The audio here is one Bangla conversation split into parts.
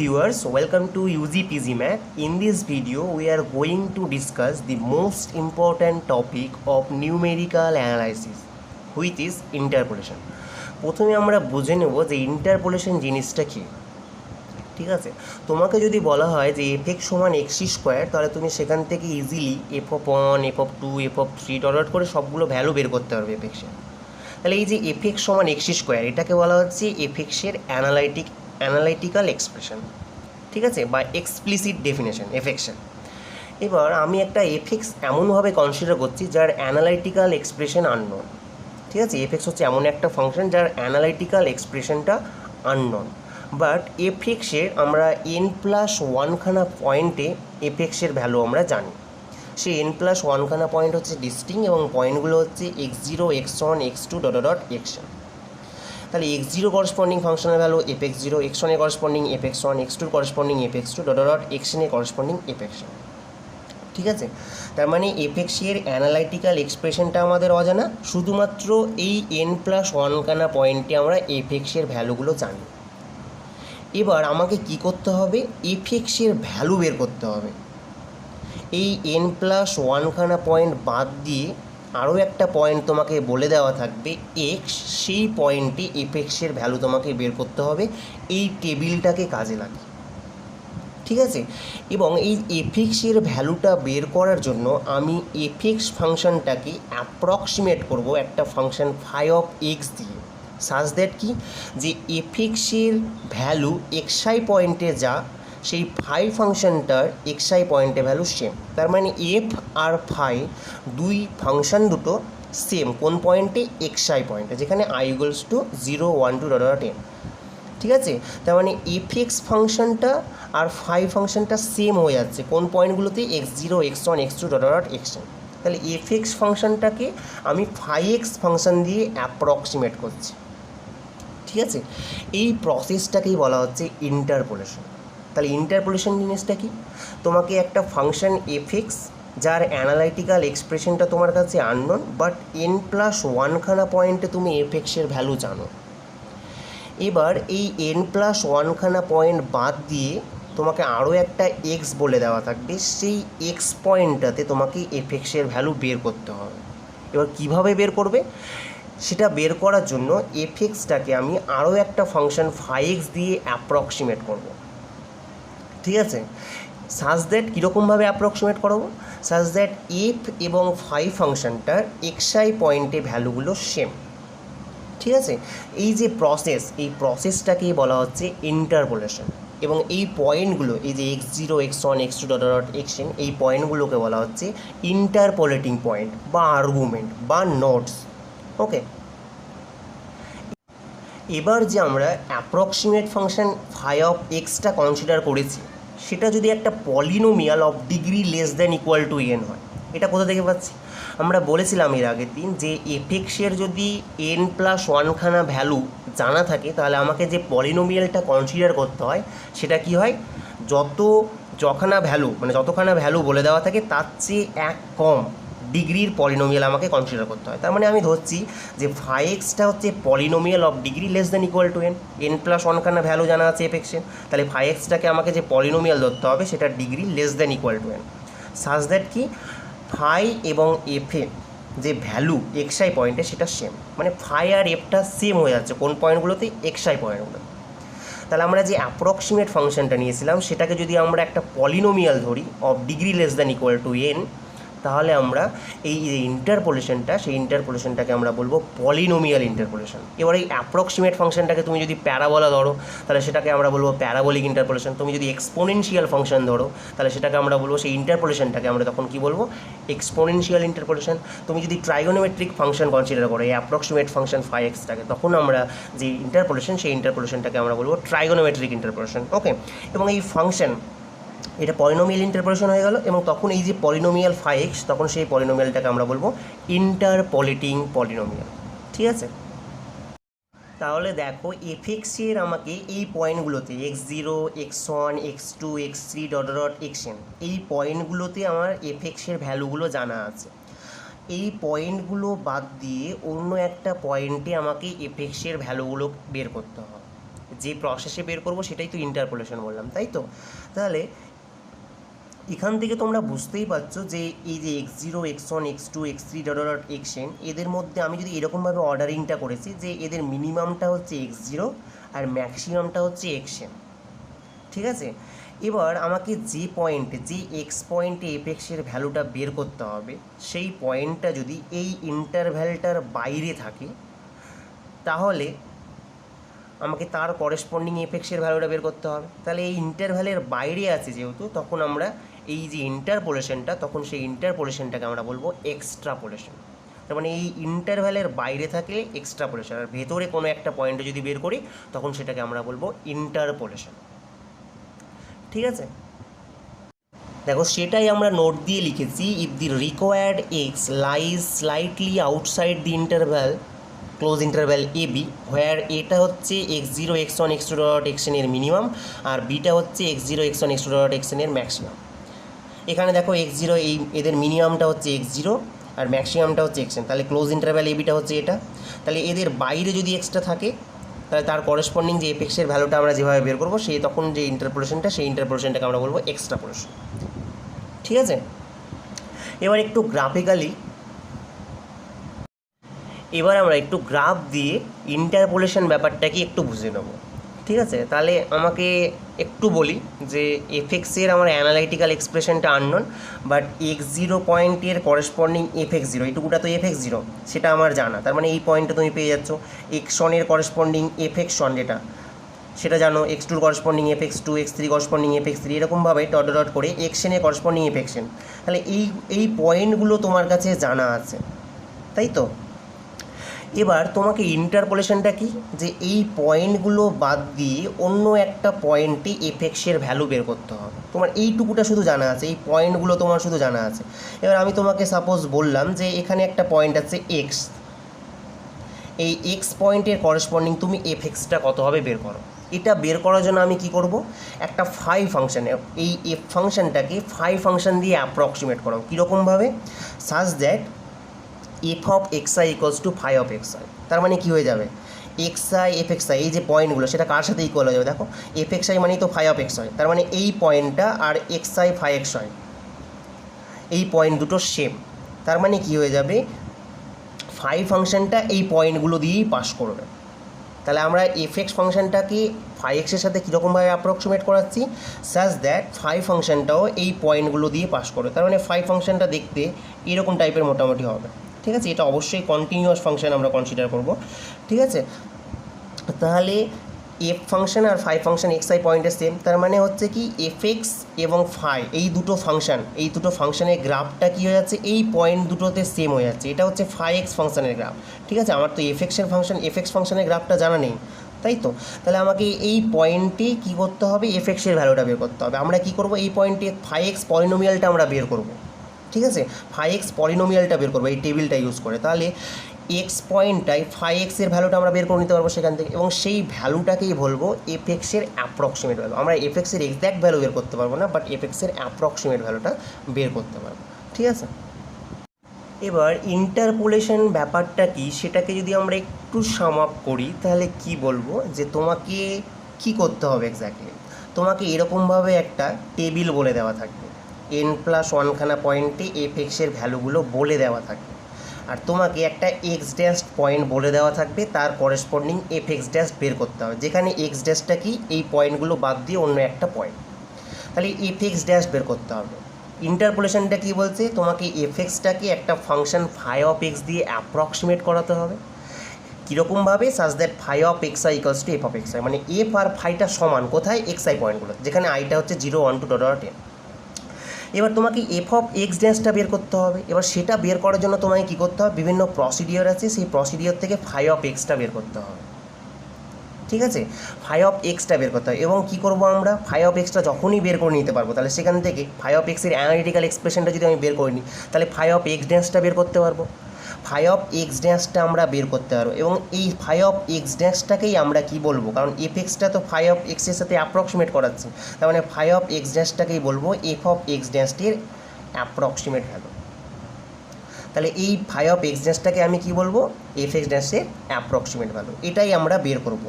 viewers, welcome to UGPG Math. In this video, we are going to discuss the most important topic of numerical analysis, which is interpolation. প্রথমে আমরা বুঝে নেব যে ইন্টারপোলেশন জিনিসটা কী। ঠিক আছে, তোমাকে যদি বলা হয় যে এফ এক্স সমান এক্স স্কোয়ার, তাহলে তুমি সেখান থেকে easily F of one, F of two, F of three dot করে সবগুলো ভ্যালু বের করতে পারবে এফ এক্সের। তাহলে এই যে এফ এক্স সমান এক্স স্কোয়ার, এটাকে বলা হচ্ছে এফ এক্সের অ্যানালাইটিক্যাল এক্সপ্রেশন, ঠিক আছে, বা এক্সপ্লিসিট ডেফিনেশন এফ এক্সের। এবার আমি একটা এফ এক্স এমনভাবে কনসিডার করছি যার অ্যানালাইটিক্যাল এক্সপ্রেশন আননোন। ঠিক আছে, এফ এক্স হচ্ছে এমন একটা ফাংশন যার অ্যানালাইটিক্যাল এক্সপ্রেশনটা আননোন, বাট এফ এক্সের আমরা n+1খানা পয়েন্টে এফ এক্সের ভ্যালু আমরা জানি। সেই n+1খানা পয়েন্ট হচ্ছে ডিস্টিং এবং পয়েন্টগুলো হচ্ছে x0, x1, x2 dot xn। তাহলে x0 করসপন্ডিং ফাংশনের value F x zero, x1 এর corresponding F x one, x2 এর corresponding F X two dot xn এর করসপন্ডিং এফ এক্স। ঠিক আছে, তার মানে এফ এক্সের অ্যানালাইটিক্যাল এক্সপ্রেশনটা আমাদের অজানা, শুধুমাত্র এই n+1খানা পয়েন্টে আমরা এফ এক্সের ভ্যালুগুলো জানি। এবার আমাকে কি করতে হবে, এফ এক্সের ভ্যালু বের করতে হবে। এই n+1খানা পয়েন্ট বাদ দিয়ে আরও একটা পয়েন্ট তোমাকে বলে দেওয়া থাকবে এক্স, সেই পয়েন্টে এফ এক্সের ভ্যালু তোমাকে বের করতে হবে এই টেবিলটাকে কাজে লাগিয়ে। ঠিক আছে, এবং এই এফ এক্সের ভ্যালুটা বের করার জন্য আমি এফ এক্স ফাংশনটাকে অ্যাপ্রক্সিমেট করব একটা ফাংশন ফাই অফ এক্স দিয়ে, সাজ দ্যাট কি যে এফ এক্সের ভ্যালু এক্সআই পয়েন্টে যা, সেই ফাই ফাংশনটার এক্সআই পয়েন্টে ভ্যালু সেম। তার মানে এফ আর ফাই দুই ফাংশন দুটো সেম কোন পয়েন্টে, এক্সআই পয়েন্টে, যেখানে i equals to 0, 1, 2 dot n। ঠিক আছে, তার মানে এফ এক্স ফাংশনটা আর ফাই ফাংশনটা সেম হয়ে যাচ্ছে কোন পয়েন্টগুলোতে, x0, x1, x2 dot xn। তাহলে এফ এক্স ফাংশনটাকে আমি ফাই এক্স ফাংশন দিয়ে অ্যাপ্রক্সিমেট করছি। ঠিক আছে, এই প্রসেসটাকেই বলা হচ্ছে ইন্টারপোলেশন। তাহলে ইন্টারপোলেশন জিনিসটা কি, তোমাকে একটা ফাংশন এফ এক্স যার অ্যানালাইটিক্যাল এক্সপ্রেশনটা তোমার কাছে আননোন, বাট n+1খানা পয়েন্টে তুমি এফ এক্সের ভ্যালু জানো। এবার এই n+1খানা পয়েন্ট বাদ দিয়ে তোমাকে আরও একটা এক্স বলে দেওয়া থাকবে, সেই এক্স পয়েন্টটাতে তোমাকে এফ এক্সের ভ্যালু বের করতে হবে। এবার কিভাবে বের করবে, সেটা বের করার জন্য এফ এক্সটাকে আমি আরও একটা ফাংশন ফাই এক্স দিয়ে অ্যাপ্রক্সিমেট করব। ঠিক আছে, সাজ দ্যাট কীরকমভাবে অ্যাপ্রক্সিমেট করবো, সাজ দ্যাট এফ এবং ফাই ফাংশনটার এক্সআই পয়েন্টে ভ্যালুগুলো সেম। ঠিক আছে, এই যে প্রসেস, এই প্রসেসটাকেই বলা হচ্ছে ইন্টারপোলেশন। এবং এই পয়েন্টগুলো, এই যে x0, x1, x2 dot xn, এই পয়েন্টগুলোকে বলা হচ্ছে ইন্টারপোলেটিং পয়েন্ট বা আর্গুমেন্ট বা নোডস। ওকে, এবার যে আমরা অ্যাপ্রক্সিমেট ফাংশন ফাই অফ এক্সটা কনসিডার করেছি, সেটা যদি একটা polynomial of degree less than equal to n হয়, এটা কোথা থেকে পাচ্ছি, আমরা বলেছিলাম এর আগের দিন যে এফ এক্সের যদি n+1খানা ভ্যালু জানা থাকে, তাহলে আমাকে যে পলিনোমিয়ালটা কনসিডার করতে হয় সেটা কি হয়, যতখানা ভ্যালু বলে দেওয়া থাকে তার চেয়ে এক কম ডিগ্রির পলিনোমিয়াল আমাকে কনসিডার করতে হয়। তার মানে আমি ধরছি যে ফাই এক্সটা হচ্ছে polynomial of degree less than equal to n+1খানা ভ্যালু জানা আছে এফ এক্সের, তাহলে ফাই এক্সটাকে আমাকে যে পলিনোমিয়াল ধরতে হবে সেটা degree less than equal to n, such that কি ফাই এবং এফের যে ভ্যালু এক্সআই পয়েন্টে সেটা সেম, মানে ফাই আর এফটা সেম হয়ে যাচ্ছে কোন পয়েন্টগুলোতে, এক্সআই পয়েন্টগুলো। তাহলে আমরা যে অ্যাপ্রক্সিমেট ফাংশনটা নিয়েছিলাম সেটাকে যদি আমরা একটা পলিনোমিয়াল ধরি of degree less than equal to n, তাহলে আমরা এই যে ইন্টারপোলেশনটা, সেই ইন্টারপোলেশনটাকে আমরা বলবো পলিনোমিয়াল ইন্টারপোলেশন। এবার এই অ্যাপ্রক্সিমেট ফাংশনটাকে তুমি যদি প্যারাবোলা ধরো, তাহলে সেটাকে আমরা বলবো প্যারাবোলিক ইন্টারপোলেশন। তুমি যদি এক্সপোনেনশিয়াল ফাংশন ধরো, তাহলে সেটাকে আমরা বলবো, সেই ইন্টারপোলেশনটাকে আমরা তখন কী বলবো, এক্সপোনেনশিয়াল ইন্টারপোলেশন। তুমি যদি ট্রাইগোনোমেট্রিক ফাংশন কনসিডার করো এই অ্যাপ্রক্সিমেট ফাংশন ফাই এক্সটাকে, তখন আমরা যে ইন্টারপোলেশন, সেই ইন্টারপোলেশনটাকে আমরা বলবো ট্রাইগোনোমেট্রিক ইন্টারপোলেশন। ওকে, এবং এই ফাংশন, এটা পলিনোমিয়াল ইন্টারপোলেশন হয়ে গেল, এবং তখন এই যে পলিনোমিয়াল ফাই এক্স, তখন সেই পলিনোমিয়ালটাকে আমরা বলবো ইন্টারপোলেটিং পলিনোমিয়াল। ঠিক আছে, তাহলে দেখো এফ এক্সের আমাকে এই পয়েন্টগুলোতে x0, x1, x2, x3 dot xn, এই পয়েন্টগুলোতে আমার এফ এক্সের ভ্যালুগুলো জানা আছে। এই পয়েন্টগুলো বাদ দিয়ে অন্য একটা পয়েন্টে আমাকে এফ এক্সের ভ্যালুগুলো বের করতে হবে। যে প্রসেসে বের করব সেটাই তো ইন্টারপোলেশন বললাম, তাই তো? তাহলে এখান থেকে তোমরা বুঝতেই পারছো যে এই যে x0 x1 x2 x3 dot dot xn, এদের মধ্যে আমি যদি এরকমভাবে অর্ডারিংটা করেছি যে এদের মিনিমামটা হচ্ছে x0 আর ম্যাক্সিমামটা হচ্ছে xn, ঠিক আছে? এবার আমাকে যে পয়েন্টে, যে এক্স পয়েন্টে এফেক্সের ভ্যালুটা বের করতে হবে, সেই পয়েন্টটা যদি এই ইন্টারভ্যালটার বাইরে থাকে, তাহলে আমাকে তার করেসপন্ডিং এফেক্সের ভ্যালুটা বের করতে হবে। তাহলে এই ইন্টারভ্যালের বাইরে আছে যেহেতু, তখন আমরা এই যে ইন্টারপোলেশনটা, তখন সেই ইন্টারপোলেশনটাকে আমরা বলবো এক্সট্রাপোলেশন। তার মানে এই ইন্টারভ্যালের বাইরে থাকলে এক্সট্রাপোলেশন, আর ভেতরে কোনো একটা পয়েন্টে যদি বের করি তখন সেটাকে আমরা বলবো ইন্টারপোলেশন, ঠিক আছে? দেখো সেটাই আমরা নোট দিয়ে লিখেছি, if the required x lies slightly outside the interval close interval a b, where এটা হচ্ছে x0 x1 x2 dot xn এর মিনিমাম, আর বিটা হচ্ছে x0 x1 x2 dot xn এর ম্যাক্সিমাম। এখানে দেখো x0 এই এদের মিনিমামটা হচ্ছে x0 আর ম্যাক্সিমামটা হচ্ছে xn, তাহলে ক্লোজ ইন্টারভ্যাল এ বিটা হচ্ছে এটা। তাহলে এদের বাইরে যদি এক্সটা থাকে, তাহলে তার করেসপন্ডিং যে এফেক্সের ভ্যালুটা আমরা যেভাবে বের করবো, সেই তখন যে ইন্টারপোলেশনটা, সেই ইন্টারপোলেশনটাকে আমরা বলবো এক্সট্রাপোলেশন, ঠিক আছে? এবার একটু গ্রাফিক্যালি, এবার আমরা একটু গ্রাফ দিয়ে ইন্টারপোলেশন ব্যাপারটাকে একটু বুঝে নেব, ঠিক আছে? তাহলে আমাকে একটু বলি যে এফেক্সের আমার অ্যানালাইটিক্যাল এক্সপ্রেশনটা আননোন, বাট x0 পয়েন্টের করেসপন্ডিং f(x0), এইটুকুটা তো f(x0), সেটা আমার জানা। তার মানে এই পয়েন্টটা তুমি পেয়ে যাচ্ছ। x1 এর করেসপন্ডিং f(x1) যেটা, সেটা জানো। x2 এর corresponding f(x2), x3 corresponding f(x3), এরকমভাবে ডট ডট করে xn এর করেসপন্ডিং f(xn). তাহলে এই পয়েন্টগুলো তোমার কাছে জানা আছে, তাই তো? এবার তোমাকে ইন্টারপোলেশনটা কি, যে এই পয়েন্টগুলো বাদ দিয়ে অন্য একটা পয়েন্টে এফেক্সের ভ্যালু বের করতে হবে। তোমার এইটুকুটা শুধু জানা আছে, এই পয়েন্টগুলো তোমার শুধু জানা আছে। এবার আমি তোমাকে সাপোজ বললাম যে এখানে একটা পয়েন্ট আছে এক্স, এই এক্স পয়েন্টের করেসপন্ডিং তুমি এফেক্সটা কত হবে বের করো। এটা বের করার জন্য আমি কি করব, একটা ফাই ফাংশানে এই এফ ফাংশানটাকে ফাই ফাংশান দিয়ে অ্যাপ্রক্সিমেট করো। কীরকমভাবে? Such that F of x I equals to phi of x I. তার মানে কী হয়ে যাবে, X I F X I, এই যে পয়েন্টগুলো, সেটা কার সাথে ইকুয়াল হয়ে যাবে? দেখো এফ এক্স আই মানেই তো ফাই অফ এক্স আই, তার মানে এই পয়েন্টটা আর x i phi x I, এই পয়েন্ট দুটো সেম। তার মানে কী হয়ে যাবে, ফাই ফাংশানটা এই পয়েন্টগুলো দিয়েই পাস করবে। তাহলে আমরা এফ এক্স ফাংশানটাকে ফাই এক্সের সাথে কীরকমভাবে অ্যাপ্রক্সিমেট করাচ্ছি, সাজ দ্যাট ফাই ফাংশানটাও এই পয়েন্টগুলো দিয়ে পাস করবে। তার মানে ফাই ফাংশানটা দেখতে এরকম টাইপের মোটামুটি হবে, ঠিক আছে? এটা অবশ্যই কন্টিনিউয়াস ফাংশন আমরা কনসিডার করব, ঠিক আছে? তাহলে এফ ফাংশন আর ফাই ফাংশন এক্স আই পয়েন্টের সেম, তার মানে হচ্ছে কি এফ এক্স এবং ফাই এই দুটো ফাংশনের গ্রাফটা কী হয়ে যাচ্ছে, এই পয়েন্ট দুটোতে সেম হয়ে যাচ্ছে। এটা হচ্ছে ফাই এক্স ফাংশনের গ্রাফ, ঠিক আছে? আমার তো এফ এক্স ফাংশনের গ্রাফটা জানা নেই, তাই তো? তাহলে আমাকে এই পয়েন্টে কী করতে হবে, এফ এক্সের ভ্যালুটা বের করতে হবে। আমরা কী করব, এই পয়েন্টে ফাই এক্স পলিনোমিয়ালটা আমরা বের করব, ঠিক আছে? ফাই এক্স পলিনোমিয়ালটা বের করবো এই টেবিলটা ইউজ করে। তাহলে এক্স পয়েন্টটাই ফাই এক্সের ভ্যালুটা আমরা বের করে নিতে পারবো সেখান থেকে, এবং সেই ভ্যালুটাকেই বলবো এফ এক্সের অ্যাপ্রক্সিমেট ভ্যালু। আমরা এফ এক্সের এক্স্যাক্ট ভ্যালু বের করতে পারবো না, বাট এফ এক্সের অ্যাপ্রক্সিমেট ভ্যালুটা বের করতে পারবো, ঠিক আছে? এবার ইন্টারপোলেশন ব্যাপারটা কি, সেটাকে যদি আমরা একটু সাম আপ করি, তাহলে কি বলবো, যে তোমাকে কি করতে হবে এক্স্যাক্টলি। তোমাকে এরকমভাবে একটা টেবিল বলে দেওয়া থাকবে, n+1খানা পয়েন্টে এফ এক্সের ভ্যালুগুলো বলে দেওয়া থাকবে, আর তোমাকে একটা এক্স ড্যাশ পয়েন্ট বলে দেওয়া থাকবে, তার করেসপন্ডিং এফ এক্স ড্যাশ বের করতে হবে, যেখানে এক্স ড্যাশটা কি, এই পয়েন্টগুলো বাদ দিয়ে অন্য একটা পয়েন্ট। তাহলে এফ এক্স ড্যাশ বের করতে হবে। ইন্টারপোলেশনটা কী বলছে, তোমাকে এফ এক্সটাকে একটা ফাংশন ফাই অফ এক্স দিয়ে অ্যাপ্রক্সিমেট করাতে হবে। কীরকমভাবে, such that phi of x I equals to F of x I, মানে এফ আর ফাইটা সমান কোথায়, এক্স আই পয়েন্টগুলো, যেখানে আইটা হচ্ছে 0, 1, 2 ডট ডট n। এবার তোমাকে এফ অফ এক্স ড্যাশটা বের করতে হবে। এবার সেটা বের করার জন্য তোমাকে কী করতে হবে, বিভিন্ন প্রসিডিওর আছে, সেই প্রসিডিওর থেকে ফাই অফ এক্সটা বের করতে হবে, ঠিক আছে? ফাই অফ এক্সটা বের করতে হবে। এবং কী করবো, আমরা ফাই অফ এক্সটা যখনই বের করে নিতে পারবো, তাহলে সেখান থেকে ফাই অফ এক্সের অ্যানালিটিক্যাল এক্সপ্রেশনটা যদি আমি বের করে নিই, তাহলে ফাই অফ এক্স ড্যাশটা বের করতে পারবো। ফাই অফ এক্স ড্যাশটা আমরা বের করতে পারবো, এবং এই ফাই অফ এক্স ড্যাশটাকেই আমরা কী বলবো, কারণ এফ এক্সটা তো ফাই অফ এক্সের সাথে অ্যাপ্রক্সিমেট করাচ্ছে, তার মানে ফাই অফ এক্স ড্যাশটাকেই বলবো এফ অফ এক্স ড্যাশটির অ্যাপ্রক্সিমেট ভ্যালু। তাহলে এই ফাই অফ এক্স ড্যাশটাকে আমি কি বলবো, এফ এক্স ড্যাশের অ্যাপ্রক্সিমেট ভ্যালু, এটাই আমরা বের করব।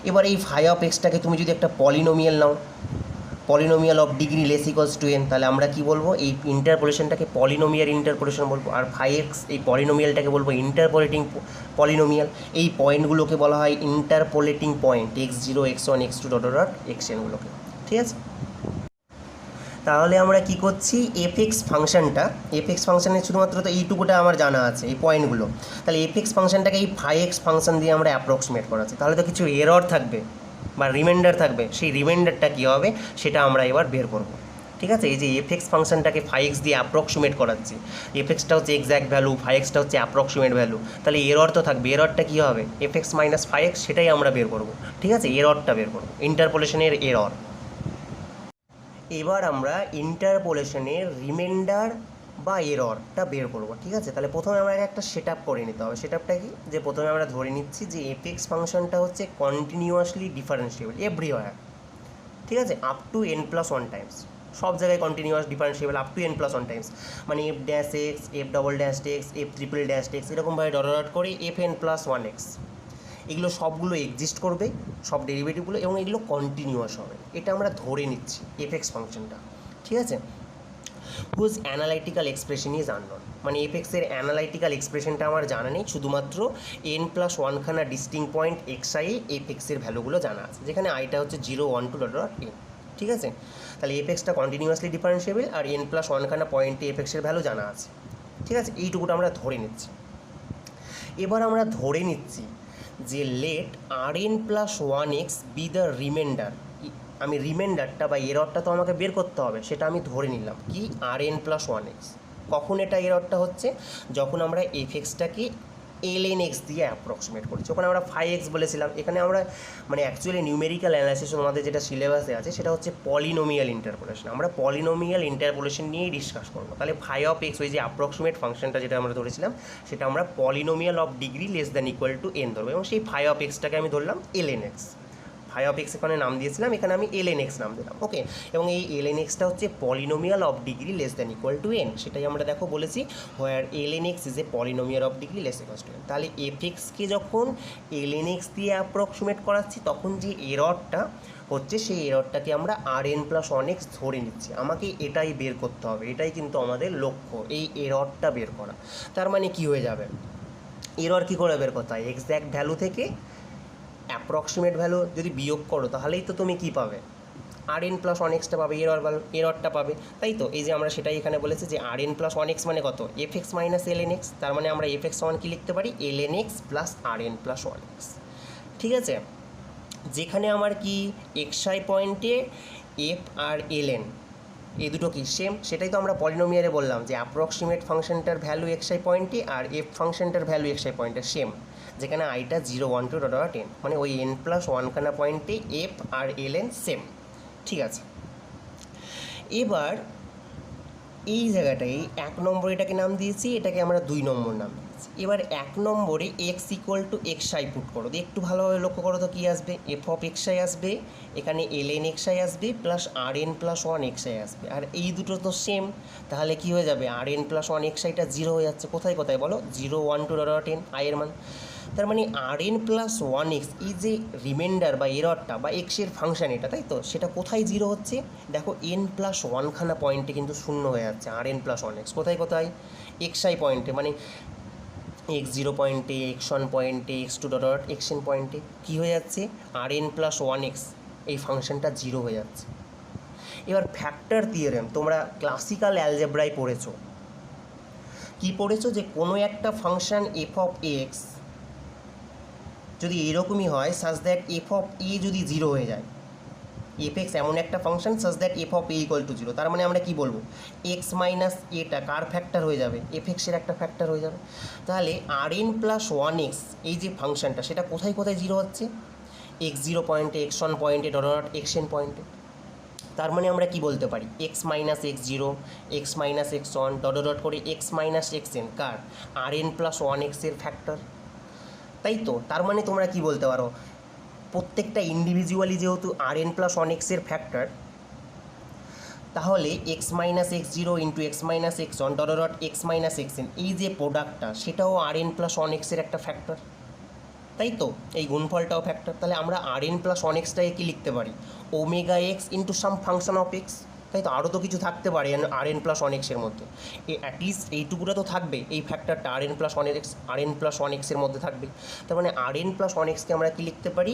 এবার এই ফাই অফ এক্সটাকে তুমি যদি একটা polynomial now, polynomial of degree less equals to n, তাহলে আমরা কি বলবো, এই ইন্টারপোলেশনটাকে পলিনোমিয়াল ইন্টারপোলেশন বলবো। আর ফাই এক্স এই পলিনোমিয়ালটাকে বলবো ইন্টারপোলেটিং পলিনোমিয়াল। এই পয়েন্টগুলোকে বলা হয় interpolating point, x zero x one x two dot dot x এনগুলোকে। ঠিক আছে, তাহলে আমরা কি করছি, এফ এক্স ফাংশানের শুধুমাত্র তো এইটুকুটা আমার জানা আছে, এই পয়েন্টগুলো। তাহলে এফ এক্স ফাংশানটাকে এই ফাই এক্স ফাংশন দিয়ে আমরা অ্যাপ্রক্সিমেট করাচ্ছি, তাহলে তো কিছু এরর থাকবে বা রিমাইন্ডার থাকবে। সেই রিমাইন্ডারটা কী হবে সেটা আমরা এবার বের করব। ঠিক আছে, এই যে এফ এক্স ফাংশনটাকে ফাই এক্স দিয়ে অ্যাপ্রক্সিমেট করাচ্ছি, এফ এক্সটা হচ্ছে এক্স্যাক্ট ভ্যালু, ফাই এক্সটা হচ্ছে অ্যাপ্রক্সিমেট ভ্যালু, তাহলে এরর তো থাকবে। এররটা কী হবে, F x minus phi X, সেটাই আমরা বের করব। ঠিক আছে, এররটা বের করব, ইন্টারপোলেশনের এরর। এবার আমরা ইন্টারপোলেশনের রিমাইন্ডার বা এররটা বের করব। ঠিক আছে, তাহলে প্রথমে আমরা একটা সেট আপ করে নিতে হবে। সেট আপটা কি, যে প্রথমে আমরা ধরে নিচ্ছি যে এফ এক্স ফাংশনটা হচ্ছে কন্টিনিউয়াসলি ডিফারেন্সিয়েবল এভরিওয়্যার। ঠিক আছে, up to n plus one times, সব জায়গায় continuous differentiable up to n plus one times, মানে f dash x, f double dash x, f triple dash x, এরকমভাবে ডট ডট করে f n plus one x, এগুলো সবগুলো এক্সিস্ট করবে, সব ডেরিভেটিভগুলো, এবং এগুলো কন্টিনিউয়াস হবে। এটা আমরা ধরে নিচ্ছি এফ এক্স ফাংশনটা। ঠিক আছে, whose analytical expression is unknown, মানে এফ এক্সের অ্যানালাইটিক্যাল এক্সপ্রেশনটা আমার জানা নেই, শুধুমাত্র এন প্লাস ওয়ানখানা distinct point x I f এক্সের ভ্যালুগুলো জানা আছে, যেখানে আইটা হচ্ছে 0 1 2 ডট ডট এন। ঠিক আছে, তাহলে এফ এক্সটা কন্টিনিউয়াসলি ডিফারেন্সিয়েবল আর এন প্লাস ওয়ানখানা পয়েন্টে এফ এক্সের ভ্যালু জানা আছে। ঠিক আছে, এইটুকুটা আমরা ধরে নিচ্ছি। এবার আমরা ধরে নিচ্ছি যে let R N plus one X be the remainder. আমি রিমাইন্ডারটা বা এররটা তো আমাকে বের করতে হবে, সেটা আমি ধরে নিলাম কি, আর এন প্লাস ওয়ান এক্স। কখন এটা এররটা হচ্ছে, যখন আমরা এফ এক্সটাকে এল এন এক্স দিয়ে অ্যাপ্রক্সিমেট করছি। ওখানে আমরা ফাই এক্স বলেছিলাম, এখানে আমরা মানে অ্যাকচুয়ালি নিউমেরিক্যাল অ্যানালাইসিস আমাদের যেটা সিলেবাসে আছে সেটা হচ্ছে পলিনোমিয়াল ইন্টারপোলেশন। আমরা পলিনোমিয়াল ইন্টারপোলেশন নিয়েই ডিসকাস করবো। তাহলে ফাই অফ এক্স, ওই যে অ্যাপ্রক্সিমেট ফাংশনটা যেটা আমরা ধরেছিলাম, সেটা আমরা polynomial of degree less than equal to n ধরবো, এবং সেই ফাই অফ এক্সটাকে আমি ধরলাম l N x. Phi of x এখানে নাম দিয়েছিলাম, এখানে আমি এল এন এক্স নাম দিলাম। ওকে, এবং এই এল এন এক্সটা হচ্ছে polynomial of degree less than equal to n, সেটাই আমরা দেখো বলেছি, where l N x is a polynomial of degree less equal to n. তাহলে এফ এক্সকে যখন এল এন এক্স দিয়ে অ্যাপ্রক্সিমেট করাচ্ছি, তখন যে এররটা হচ্ছে সেই এররটাকে আমরা r N plus one x ধরে নিচ্ছি। আমাকে এটাই বের করতে হবে, এটাই কিন্তু আমাদের লক্ষ্য, এই এররটা বের করা। তার মানে কি হয়ে যাবে, এরর কী করে বের করতে হয়, এক্স্যাক্ট ভ্যালু থেকে অ্যাপ্রক্সিমেট ভ্যালু যদি বিয়োগ করো, তাহলেই তো তুমি কী পাবে, আর এন প্লাস ওয়ান এক্সটা পাবে, এররটা পাবে। তাই তো, এই যে আমরা সেটাই এখানে বলেছি যে আর এন প্লাস ওয়ান এক্স মানে কত, F x minus L N x. তার মানে আমরা এফ এক্স ওয়ান কী লিখতে পারি, L N x plus R N plus one x. ঠিক আছে, যেখানে আমার কি এক্সআই পয়েন্টে এফ আর এল এন এই দুটো কি সেম, সেটাই তো আমরা পলিনোমিয়ালে বললাম যে অ্যাপ্রক্সিমেট ফাংশনটার ভ্যালু এক্সআই পয়েন্টে আর এফ ফাংশনটার ভ্যালু এক্সআই পয়েন্টে সেম, যেখানে আইটা 0 1 2 ডট ডট এন, মানে ওই এন প্লাস ওয়ানখানা পয়েন্টে F R l N same. ঠিক আছে, এবার এই জায়গাটায় 1 নম্বর এটাকে নাম দিয়েছি, এটাকে আমরা 2 নম্বর নাম দিয়েছি। এবার 1 নম্বরে x equal to x I put করো, একটু ভালোভাবে লক্ষ্য করো তো কী আসবে, এফ অফ এক্স আই আসবে, এখানে এল এন এক্স আই আসবে, plus R N plus one X I আসবে, আর এই দুটো তো সেম। তাহলে কী হয়ে যাবে, আর এন প্লাস ওয়ান এক্স আইটা 0 হয়ে যাচ্ছে, কোথায় কোথায় বলো, 0 1 2 ডট ডট এন আইয়ের মান। তার মানে আর এন প্লাস ওয়ান এক্স, এই যে রিমাইন্ডার বা এররটা বা এক্সের ফাংশন এটা, তাই তো, সেটা কোথায় 0 হচ্ছে, দেখো এন প্লাস ওয়ানখানা পয়েন্টে কিন্তু শূন্য হয়ে যাচ্ছে, আর এন প্লাস ওয়ান এক্স কোথায় কোথায়, এক্স আই পয়েন্টে, মানে এক্স 0 পয়েন্টে, এক্স 1 পয়েন্টে, x 2 dot dot x N পয়েন্টে কী হয়ে যাচ্ছে, আর এন প্লাস ওয়ান এক্স এই ফাংশনটা 0 হয়ে যাচ্ছে। এবার ফ্যাক্টর থিওরেম তোমরা ক্লাসিক্যাল অ্যালজেব্রায় পড়েছো, কি পড়েছো, যে কোনো একটা ফাংশন এফ অফ এক্স যদি এরকমই হয়, সাচ দ্যাট এফ অফ এ যদি 0 হয়ে যায়, এফ এক্স এমন একটা function such that F of A equal two 0, তার মানে আমরা কি বলবো, এক্স মাইনাস এটা কার ফ্যাক্টর হয়ে যাবে, এফ এক্সের একটা ফ্যাক্টর হয়ে যাবে। তাহলে আর এন প্লাস ওয়ান এক্স এই যে ফাংশনটা, সেটা কোথায় কোথায় 0 হচ্ছে, এক্স 0 পয়েন্টে, এক্স 1 পয়েন্টে, ডট ডট এক্স এন পয়েন্টে। তার মানে আমরা কি বলতে পারি, x minus x 0, x minus x 1, dot dot করে এক্স মাইনাস এক্স এন কার, আর এন প্লাস ওয়ান এক্সের ফ্যাক্টর। তাই তো, তার মানে তোমরা কি বলতে পারো, প্রত্যেকটা ইন্ডিভিজুয়ালি যেহেতু আর এন প্লাস ওয়ান এক্সের ফ্যাক্টর, তাহলে x minus x zero into x minus x one dot dot x minus x n, এই যে প্রোডাক্টটা সেটাও আর এন প্লাস ওয়ান এক্সের একটা ফ্যাক্টর, তাই তো? এই গুণফলটাও ফ্যাক্টর। তাহলে আমরা আর এন প্লাস ওয়ান এক্সটাকে কী লিখতে পারি? Omega x into some function of x, তাই তো? আরও তো কিছু থাকতে পারে আর এন প্লাস ওয়ান এক্সের মধ্যে, অ্যাটলিস্ট এইটুকুটা তো থাকবে, এই ফ্যাক্টরটা আর এন প্লাস ওয়ান এক্স, আর এন প্লাস ওয়ান এক্সের মধ্যে থাকবে। তার মানে আর এন প্লাস ওয়ান এক্সকে আমরা কী লিখতে পারি?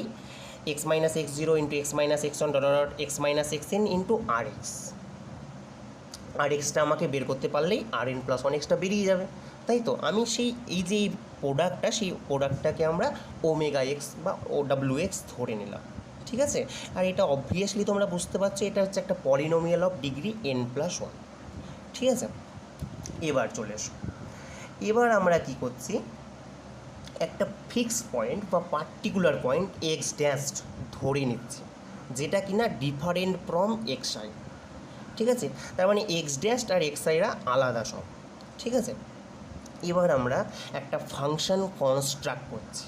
X minus x zero into x minus x one dot dot x minus x n into r x. R এক্সটা আমাকে বের করতে পারলেই আর এন প্লাস ওয়ান এক্সটা বেরিয়ে যাবে, তাই তো? আমি সেই এই যে প্রোডাক্টটা, সেই প্রোডাক্টটাকে আমরা ওমেগা এক্স বা ও ডাব্লিউ এক্স ধরে নিলাম, ঠিক আছে? আর এটা অবভিয়াসলি তোমরা বুঝতে পারছো, এটা হচ্ছে একটা polynomial of degree N plus one, ঠিক আছে? এবার চলে এসো, এবার আমরা কি করছি, একটা ফিক্সড পয়েন্ট বা পার্টিকুলার পয়েন্ট এক্স ড্যাশড ধরে নিচ্ছি, যেটা কিনা ডিফারেন্ট ফ্রম এক্স আই, ঠিক আছে? তার মানে এক্স ড্যাশড আর এক্স আইরা আলাদা সব, ঠিক আছে? এবার আমরা একটা ফাংশন কনস্ট্রাক্ট করছি,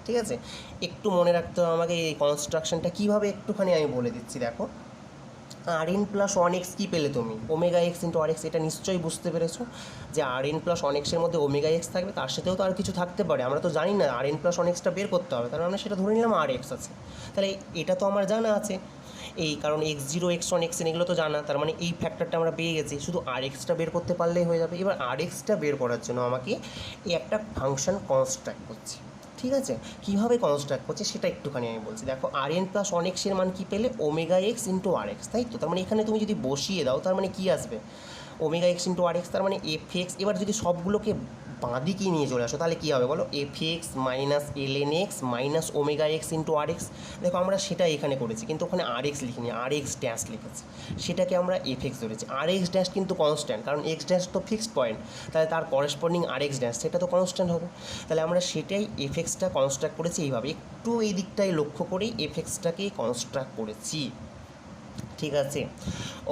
ঠিক আছে? একটু মনে রাখতে হবে আমাকে এই কনস্ট্রাকশনটা কীভাবে, একটুখানি আমি বলে দিচ্ছি। দেখো, আর এন প্লাস ওয়ান এক্স কী পেলে তুমি? Omega x into r x. এটা নিশ্চয়ই বুঝতে পেরেছো যে আর এন প্লাস ওয়ান এক্সের মধ্যে ওমেগা এক্স থাকবে, তার সাথেও তো আর কিছু থাকতে পারে, আমরা তো জানি না। আর এন প্লাস ওয়ান এক্সটা বের করতে হবে, কারণ আমরা সেটা ধরে নিলাম আর এক্স আছে। তাহলে এটা তো আমার জানা আছে, এই কারণ x zero x one x N এগুলো তো জানা, তার মানে এই ফ্যাক্টরটা আমরা পেয়ে গেছি, শুধু আর এক্সটা বের করতে পারলেই হয়ে যাবে। এবার আর এক্সটা বের করার জন্য আমাকে এই একটা ফাংশন কনস্ট্রাক্ট করছি, ঠিক আছে? কীভাবে কনস্ট্রাক্ট করছে সেটা একটুখানি আমি বলছি। দেখো, আর এন প্লাস ওয়ান এক্সের মান কী পেলে? Omega x into r x, তাই তো? তার মানে এখানে তুমি যদি বসিয়ে দাও, তার মানে কী আসবে? Omega x into r x, তার মানে এফ এক্স। এবার যদি সবগুলোকে বাঁদিকে নিয়ে চলে আসো, তাহলে কী হবে বলো? F x minus L N x minus omega x into r x. দেখো, আমরা সেটা এখানে করেছি, কিন্তু ওখানে আর এক্স লিখিনি, আর এক্স ড্যাশ লিখেছি, সেটাকে আমরা এফ এক্স ধরেছি। আর এক্স ড্যাশ কিন্তু কনস্ট্যান্ট, কারণ এক্স ড্যাশ তো ফিক্সড পয়েন্ট, তাহলে তার করেসপন্ডিং আর এক্স ড্যাশ সেটা তো কনস্ট্যান্ট হবে। তাহলে আমরা সেটাই এফ এক্সটা কনস্ট্রাক্ট করেছি এইভাবে, একটু এই দিকটায় লক্ষ্য করেই এফ এক্সটাকে কনস্ট্রাক্ট করেছি, ঠিক আছে?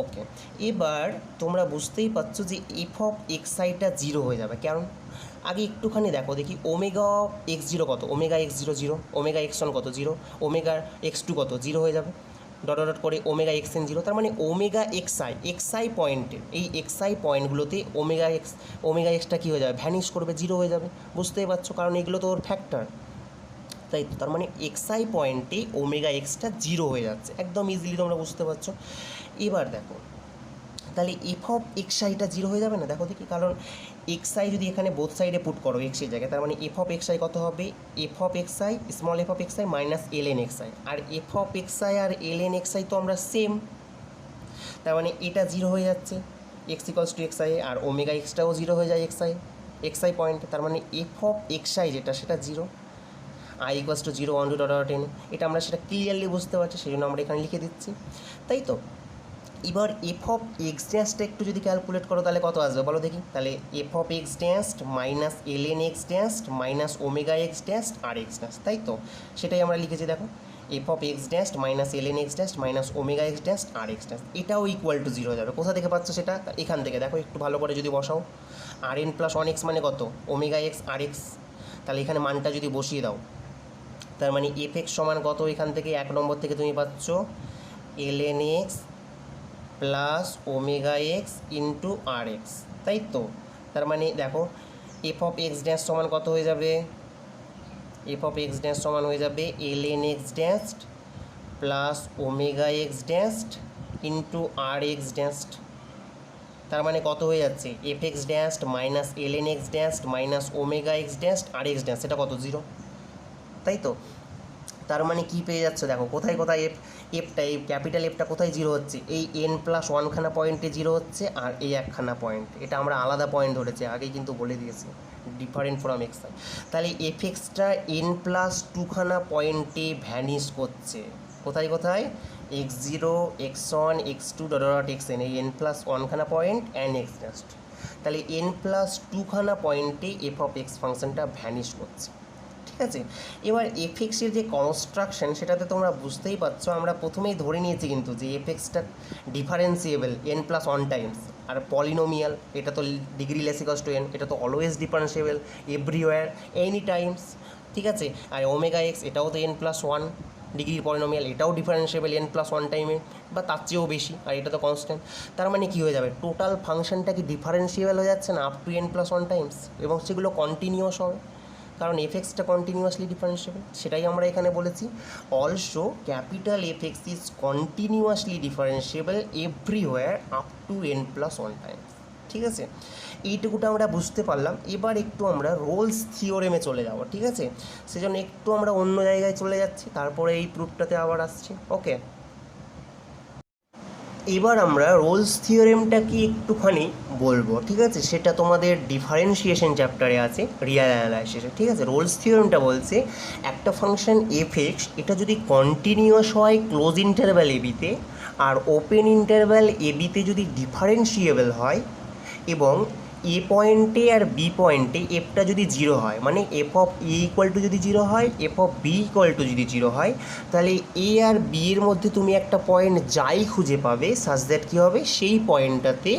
ওকে, এবার তোমরা বুঝতেই পারছো যে এফ অফ এক্স আইটা জিরো হয়ে যাবে। কারণ আগে একটুখানি দেখো দেখি, ওমেগা এক্স জিরো কত? Omega x zero zero, omega x one কত? জিরো, ওমেগা এক্স টু কত? জিরো হয়ে যাবে, ডট ডট করে ওমেগা এক্স এন জিরো। তার মানে ওমেগা এক্স আই পয়েন্টে, এই এক্স আই পয়েন্টগুলোতে ওমেগা এক্সটা কী হয়ে যাবে? ভ্যানিশ করবে, জিরো হয়ে যাবে। বুঝতেই পারছো, কারণ এগুলো তো ওর ফ্যাক্টর, তাই তো? তার মানে এক্স আই পয়েন্টে ওমেগা এক্সটা জিরো হয়ে যাচ্ছে, একদম ইজিলি তোমরা বুঝতে পারছো। এবার দেখো, তাহলে এফ অফ এক্স আইটা জিরো হয়ে যাবে না? দেখো দেখি, কারণ এক্স আই যদি এখানে বোথ সাইডে পুট করো এক্সের জায়গায়, তার মানে এফ অফ এক্স আই কত হবে? F of x i, small f of x i minus L N x i. আর এফ অফ এক্স আই আর এল এন এক্স আই তো আমরা সেম, তার মানে এটা জিরো হয়ে যাচ্ছে, x equals to x i, আর ওমেগা এক্সটাও জিরো হয়ে যায় এক্স আই পয়েন্টে। তার মানে এফ অফ এক্স আই যেটা, সেটা zero, I equals to zero one two dot dot N. এটা আমরা সেটা ক্লিয়ারলি বুঝতে পারছি, সেই জন্য আমরা এখানে লিখে দিচ্ছি, তাই তো? এবার এফ অফ এক্স ড্যাশটা একটু যদি ক্যালকুলেট করো, তাহলে কত আসবে বলো দেখি? তাহলে F of X dashed minus L N x dashed minus omega x dashed R x dash, তাই তো? সেটাই আমরা লিখেছি। দেখো, F of X dashed minus L N x dashed minus omega x dashed R x dash, এটাও ইকুয়াল টু জিরো হয়ে যাবে। কোথা থেকে পাচ্ছ সেটা? এখান থেকে। দেখো, একটু ভালো করে যদি বসাও, আর এন প্লাস ওয়ান এক্স মানে কত? ওমেগা এক্স আর এক্স। তাহলে এখানে মানটা যদি বসিয়ে দাও, তার মানে এফ এক্স সমান কত? এখান থেকে 1 নম্বর থেকে তুমি পাচ্ছ l N x plus omega x into r x, তাই তো? তার মানে দেখো, এফ অফ এক্স ড্যাশ সমান কত হয়ে যাবে? এফ অফ এক্স ড্যাশ সমান হয়ে যাবে l N x dashed plus omega x dashed into r x dashed. তার মানে কত হয়ে যাচ্ছে? F x dashed minus L N x dashed minus omega x dashed আর এক্স ড্যাশ, এটা কত? জিরো, তাই তো? তার মানে কী পেয়ে যাচ্ছে? দেখো, কোথায় কোথায় এফটা, এই ক্যাপিটাল এফটা কোথায় জিরো হচ্ছে? এই এন প্লাস ওয়ানখানা পয়েন্টে জিরো হচ্ছে, আর এই একখানা পয়েন্ট, এটা আমরা আলাদা পয়েন্ট ধরেছি, আগেই কিন্তু বলে দিয়েছি, ডিফারেন্ট ফ্রম এক্স আই। তাহলে এফ এক্সটা এন প্লাস টুখানা পয়েন্টে ভ্যানিশ করছে। কোথায় কোথায়? X zero, x one, x two dot dot x n, এই এন প্লাস ওয়ানখানা পয়েন্ট অ্যান্ড এক্স জাস্ট। তাহলে এন প্লাস টুখানা পয়েন্টে এফ অফ এক্স ফাংশনটা ভ্যানিশ করছে, ঠিক আছে? এবার এফ এক্সের যে কনস্ট্রাকশন, সেটাতে তোমরা বুঝতেই পারছো, আমরা প্রথমেই ধরে নিয়েছি কিন্তু যে এফ এক্সটা differentiable n plus one times, আর পলিনোমিয়াল, এটা তো degree less equals to n, এটা তো always differentiable everywhere any times, ঠিক আছে? আর ওমেগা এক্স, এটাও তো n plus one, degree polynomial এটাও ডিফারেন্সিয়েবল n+1 টাইমে বা তার চেয়েও বেশি, আর এটা তো কনস্ট্যান্ট। তার মানে কী হয়ে যাবে, টোটাল ফাংশনটা কি ডিফারেন্সিয়েবল হয়ে যাচ্ছে না আপ টু n+1 টাইমস, এবং সেগুলো কন্টিনিউয়াস হবে কারণ এফএক্সটা কন্টিনিউয়াসলি ডিফারেন্সিয়েবল, সেটাই আমরা এখানে বলেছি। Also capital FX is continuously differentiable everywhere up to n+1 Times. ঠিক আছে, এইটুকুটা আমরা বুঝতে পারলাম। এবার একটু আমরা রোলস থিওরেমে চলে যাব, ঠিক আছে, সেজন্য একটু আমরা অন্য জায়গায় চলে যাচ্ছি, তারপরে এই প্রুফটাতে আবার আসছি। ওকে, এবার আমরা রোলস থিওরেমটা কি একটুখানি বলবো, ঠিক আছে, সেটা তোমাদের ডিফারেন্সিয়েশন চ্যাপ্টারে আছে রিয়াল অ্যানালাইসিসে। ঠিক আছে, রোলস থিওরেমটা বলছে একটা ফাংশন এফএক্স এটা যদি কন্টিনিউয়াস হয় ক্লোজ ইন্টারভ্যাল এবিতে আর ওপেন ইন্টারভ্যাল এবিতে যদি ডিফারেন্সিয়েবল হয়, এবং এ পয়েন্টে আর বি পয়েন্টে এফটা যদি জিরো হয়, মানে F of A equal to যদি জিরো হয়, F of B equal to যদি জিরো হয়, তাহলে এ আর বি এর মধ্যে তুমি একটা পয়েন্ট যাই খুঁজে পাবে সাচ দ্যাট কী হবে, সেই পয়েন্টটাতে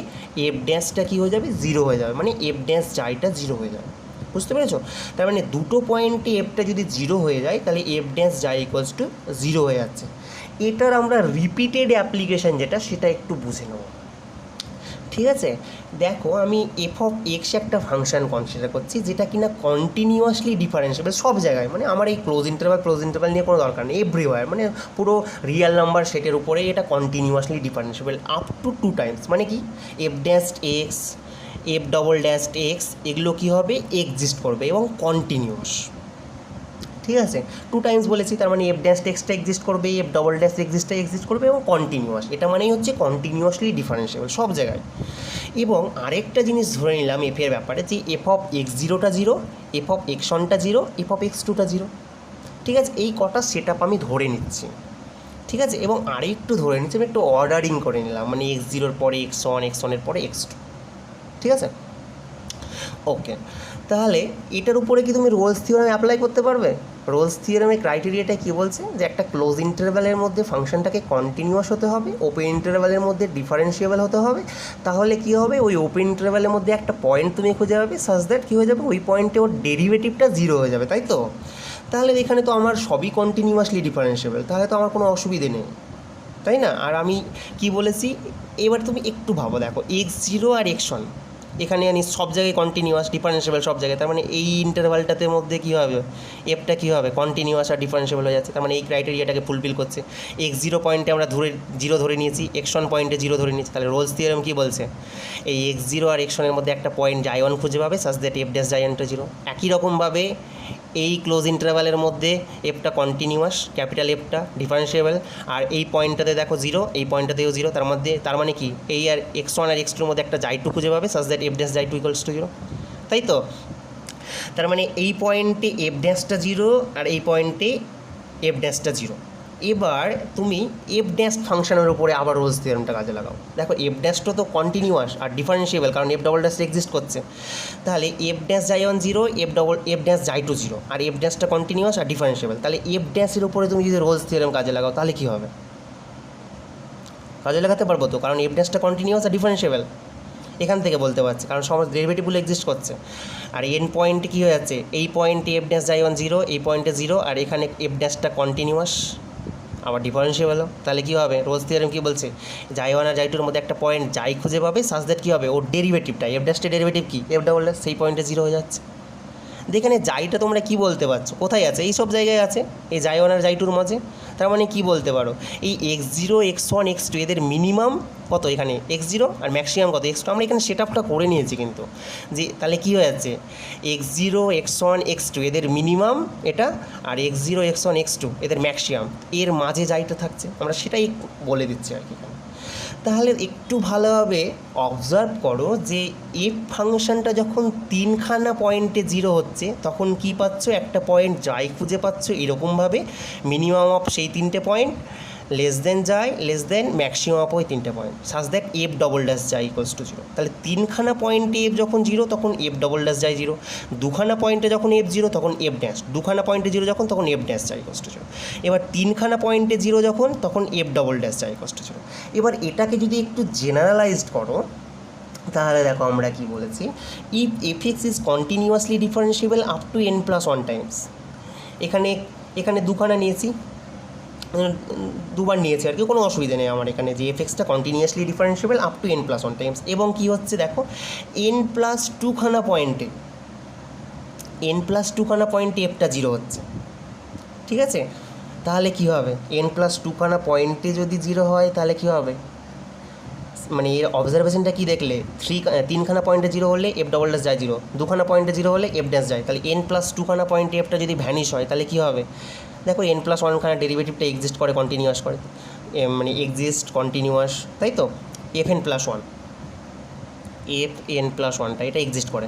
এফ ড্যাশটা কী হয়ে যাবে, জিরো হয়ে যাবে, মানে এফ ড্যাশ যাইটা জিরো হয়ে যাবে। বুঝতে পেরেছো? তার মানে দুটো পয়েন্টে এফটা যদি জিরো হয়ে যায় তাহলে এফ ড্যাশ যাই ইকুয়ালস টু জিরো হয়ে যাচ্ছে। এটার আমরা রিপিটেড অ্যাপ্লিকেশান যেটা সেটা একটু বুঝে নেব। ঠিক আছে, দেখো আমি এফ অফ এক্স একটা ফাংশান কনসিডার করছি যেটা কিনা কন্টিনিউয়াসলি ডিফারেন্সিয়েবল সব জায়গায়, মানে আমার এই ক্লোজ ইন্টারভ্যাল নিয়ে কোনো দরকার নেই, এভরিওয়্যার, মানে পুরো রিয়েল নাম্বার সেটের উপরেই এটা continuously differentiable up two 2 Times. মানে কি, F dashed x, f double dashed x, এগুলো কী হবে, এক্সিস্ট করবে এবং কন্টিনিউয়াস। ঠিক আছে, 2 টাইমস বলেছি, তার মানে এফ ড্যাশ এক্সটা এক্সিস্ট করবে, এফ ডবল ড্যাশ এক্সিস্ট করবে এবং কন্টিনিউয়াস, এটা মানেই হচ্ছে কন্টিনিউয়াসলি ডিফারেন্সিয়েবল সব জায়গায়। এবং আরেকটা জিনিস ধরে নিলাম এফের ব্যাপারে, যে এফ অফ এক্স জিরোটা জিরো, এফ অফ এক্স ওয়ানটা জিরো, এফ অফ এক্স টুটা জিরো। ঠিক আছে, এই কটা সেট আপ আমি ধরে নিচ্ছি। ঠিক আছে, এবং আরেকটু ধরে নিচ্ছি, আমি একটু অর্ডারিং করে নিলাম, মানে এক্স জিরোর পরে এক্স ওয়ানের পরে এক্স টু। ঠিক আছে, ওকে, তাহলে এটার উপরে কি তুমি রোলস থিওরাম অ্যাপ্লাই করতে পারবে? রোলস থিওরামের ক্রাইটেরিয়াটা কী বলছে, যে একটা ক্লোজ ইন্টারভ্যালের মধ্যে ফাংশনটাকে কন্টিনিউয়াস হতে হবে, ওপেন ইন্টারভ্যালের মধ্যে ডিফারেন্সিয়েবল হতে হবে, তাহলে কী হবে, ওই ওপেন ইন্টারভ্যালের মধ্যে একটা পয়েন্ট তুমি খুঁজে পাবে সাচ দ্যাট কী হয়ে যাবে, ওই পয়েন্টে ওর ডেরিভেটিভটা জিরো হয়ে যাবে, তাই তো? তাহলে এখানে তো আমার সবই কন্টিনিউয়াসলি ডিফারেন্সিয়েবল, তাহলে তো আমার কোনো অসুবিধে নেই, তাই না? আর আমি কি বলেছি, এবার তুমি একটু ভাবো, দেখো এক্স জিরো আর এক্স ওয়ান এখানে আমি সব জায়গায় কন্টিনিউয়াস ডিফারেন্সিয়েবল সব জায়গায়, তার মানে এই ইন্টারভ্যালটাতে মধ্যে কী হবে, এফটা কী হবে, কন্টিনিউয়াস আর ডিফারেন্সিয়েবল হয়ে যাচ্ছে, তার মানে এই ক্রাইটেরিয়াটাকে ফুলফিল করছে। এক্স জিরো পয়েন্টে আমরা জিরো ধরে নিয়েছি, এক্স ওয়ান পয়েন্টে জিরো ধরে নিয়েছি, তাহলে রোলস থিওরেম কী বলছে, এই এক্স জিরো আর এক্স ওয়ানের মধ্যে একটা পয়েন্ট জাই ওয়ান খুঁজে পাবে সাচ দ্যাট এফ ড্যাশ জাই ওয়ানটা জিরো। একই রকমভাবে এই ক্লোজ ইন্টারভ্যালের মধ্যে এফটা কন্টিনিউয়াস, ক্যাপিটাল এফটা ডিফারেন্সিয়েবল, আর এই পয়েন্টটাতে দেখো জিরো, এই পয়েন্টটাতেও জিরো, তার মানে কি, এই আর এক্স ওয়ান আর এক্স টুর মধ্যে একটা জাই টু খুঁজে পাবে সাচ দ্যাট এফ ড্যাশ জাই টু ইকুয়ালস টু জিরো, তাই তো? তার মানে এই পয়েন্টে এফ ড্যাশটা জিরো আর এই পয়েন্টে এফ ড্যাশটা জিরো। এবার তুমি এফ ড্যাশ ফাংশনের উপরে আবার রোলস থিওরেমটা কাজে লাগাও। দেখো এফ ড্যাশটা তো কন্টিনিউয়াস আর ডিফারেন্সিয়েবল, কারণ এফ ডবল ড্যাশ এক্সিস্ট করছে, তাহলে এফ ড্যাশ জাই ওয়ান জিরো, এফ ড্যাশ জাই টু জিরো, আর এফ ড্যাশটা কন্টিনিউয়াস আর ডিফারেন্সিয়েবল, তাহলে এফ ড্যাশের উপরে তুমি যদি রোলস থিওরেম কাজে লাগাও তাহলে কী হবে, কাজে লাগাতে পারবো তো, কারণ এফ ড্যাশটা কন্টিনিউয়াস আর ডিফারেন্সিয়েবল এখান থেকে বলতে পারছি, কারণ সমস্ত ডেরিভেটিভগুলো এক্সিস্ট করছে। আর এন পয়েন্টে কী হয়ে যাচ্ছে, এই পয়েন্টে এফ ড্যাশ জাই ওয়ান জিরো, এই পয়েন্টে জিরো, আর এখানে এফ ড্যাশটা কন্টিনিউয়াস আবার ডিফারেন্সিয়েবল, তাহলে কী হবে, রোলস থিওরেম কী বলছে, জাই ওয়ান আর জাই টুর মধ্যে একটা পয়েন্ট যাই খুঁজে পাবে সাচ দ্যাট কী হবে, ওর ডেরিভেটিভটা এফ ড্যাশটা ডেরিভেটিভ কি, এফ ডবল ড্যাশ, সেই পয়েন্টে জিরো হয়ে যাচ্ছে। যেখানে জাইটা তোমরা কি বলতে পারছো, কোথায় আছে, এই সব জায়গায় আছে, এই জাই ওয়ান আর জাই টুর মাঝে, তার মানে কি বলতে পারো, এই X zero x one x two এদের মিনিমাম কত, এখানে এক্স জিরো আর ম্যাক্সিমাম কত এক্স টু, আমরা এখানে সেট আপটা করে নিয়েছি কিন্তু, যে তাহলে কী হয়ে যাচ্ছে, x zero x one x two এদের মিনিমাম এটা, আর x zero x one x two এদের ম্যাক্সিমাম, এর মাঝে যাইটা থাকছে, আমরা সেটাই বলে দিচ্ছি আর কি। তাহলে একটু ভালোভাবে অবজার্ভ করো যে এফ ফাংশনটা যখন তিনখানা পয়েন্টে জিরো হচ্ছে তখন কি পাচ্ছ, একটা পয়েন্ট যাই খুঁজে পাচ্ছ এরকমভাবে, মিনিমাম অফ সেই তিনটে পয়েন্ট, লেস দেন যাই, লেস দেন ম্যাক্সিমাম অফ ওই তিনটে point such that F double dash যাই ইকুয়ালস টু জিরো। তাহলে তিনখানা পয়েন্টে এফ যখন জিরো তখন এফ ডবল ড্যাশ যাই জিরো, দুখানা পয়েন্টে যখন এফ জিরো তখন এফ ড্যাশ, দুখানা পয়েন্টে জিরো যখন তখন এফ ড্যাশ যাই ইকুয়ালস টু জিরো। এবার তিনখানা পয়েন্টে জিরো যখন তখন এফ ডবল ড্যাশ যাই ইকুয়ালস টু জিরো। এবার এটাকে যদি একটু জেনারেলাইজড করো তাহলে দেখো আমরা কি বলেছি, if FX is continuously differentiable up to n+1 Times, এখানে দুখানা নিয়েছি, দুবার নিয়েছি আর কি, কোনো অসুবিধা নেই আমার এখানে, যে এফএক্সটা continuously differentiable up to n+1 times. এবং কি হচ্ছে দেখো, n+2 খানা পয়েন্টে n+2 খানা পয়েন্টে এফটা 0 হচ্ছে, ঠিক আছে? তাহলে কি হবে, n+2 খানা পয়েন্টে যদি 0 হয় তাহলে কি হবে, মানে এর অবজারভেশনটা কি দেখলে, 3খানা পয়েন্টে 0 হলে এফ ডবল ড্যাশ যায় 0, 2খানা পয়েন্টে 0 হলে এফ ড্যাশ যায়। তাহলে n+2খানা পয়েন্টে এফটা যদি ভ্যানিশ হয় তাহলে কি হবে, দেখো n+1খানা ডেরিভেটিভটা এক্সিস্ট করে, কন্টিনিউয়াস করে, মানে এক্সিস্ট কন্টিনিউয়াস, তাই তো? fn+1 fn+1টা এটা এক্সিস্ট করে,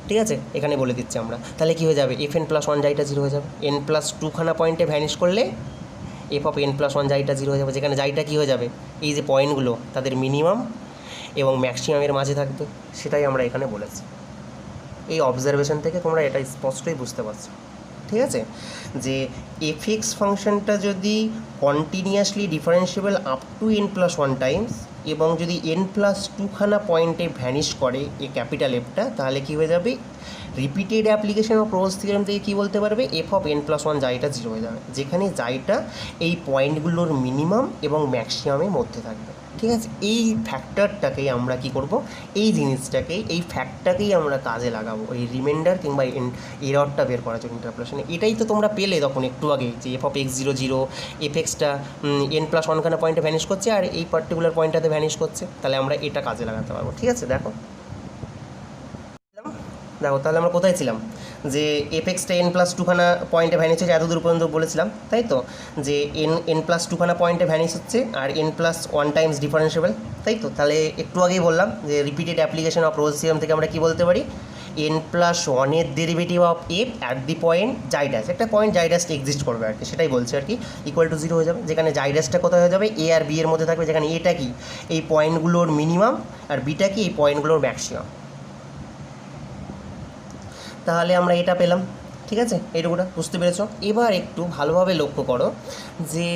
ঠিক আছে? এখানে বলে দিচ্ছি আমরা। তাহলে কী হয়ে যাবে, fn+1 যাইটা 0 হয়ে যাবে, n+2খানা পয়েন্টে ভ্যানিশ করলে f(n+1) যাইটা 0 হয়ে যাবে, যেখানে যাইটা কী হয়ে যাবে, এই যে পয়েন্টগুলো তাদের মিনিমাম এবং ম্যাক্সিমামের মাঝে থাকবে, সেটাই আমরা এখানে বলেছি। এই অবজারভেশন থেকে তোমরা এটা স্পষ্টই বুঝতে পারছো, ঠিক আছে? যে এফএক্স ফাংশনটা যদি continuously differentiable up to n+1 times এবং যদি n+2খানা পয়েন্টে ভ্যানিশ করে এই ক্যাপিটাল এফটা, তাহলে কী হয়ে যাবে, repeated application of Rolle's theorem থেকে কী বলতে পারবে, f(n+1) যাইটা 0 হয়ে যাবে, যেখানে যাইটা এই পয়েন্টগুলোর মিনিমাম এবং ম্যাক্সিমামের মধ্যে থাকবে, ঠিক আছে? এই ফ্যাক্টরটাকেই আমরা কি করব, এই জিনিসটাকেই, এই ফ্যাক্টটাকেই আমরা কাজে লাগাবো এই রিমাইন্ডার কিংবা এররটা বের করার জন্য ইন্টারপ্রেশনে। এটাই তো তোমরা পেলে তখন একটু আগে, যে f(x0, 0) এফএক্সটা n+1খানা পয়েন্টে ভ্যানিশ করছে আর এই পার্টিকুলার পয়েন্টটাতে ভ্যানিশ করছে, তাহলে আমরা এটা কাজে লাগাতে পারবো, ঠিক আছে? দেখো তাহলে আমরা কোথায় ছিলাম, যে এফএক্সটা n+2খানা পয়েন্টে ভ্যানিশ হচ্ছে, এতদূর পর্যন্ত বলেছিলাম, তাই তো? যে n+2খানা পয়েন্টে ভ্যানিশ হচ্ছে আর n+1 টাইমস ডিফারেন্সিয়েবল, তাই তো? তাহলে একটু আগেই বললাম যে repeated application of Rolle's theorem থেকে আমরা কি বলতে পারি, n+1 এর derivative of F at the point জাইডাস, একটা পয়েন্ট জাইডাস এক্সিস্ট করবে আর কি, সেটাই বলছে আর কি, ইকুয়াল টু 0 হয়ে যাবে, যেখানে জাইডাসটা কোথায় হয়ে যাবে, এ আর বি এর মধ্যে থাকবে, যেখানে এটা কি এই পয়েন্টগুলোর মিনিমাম আর বিটা কি এই পয়েন্টগুলোর ম্যাক্সিমাম। তাহলে আমরা এটা পেলাম, ঠিক আছে? এইটুকুটা বুঝতে পেরেছো? এবার একটু ভালোভাবে লক্ষ্য করো যে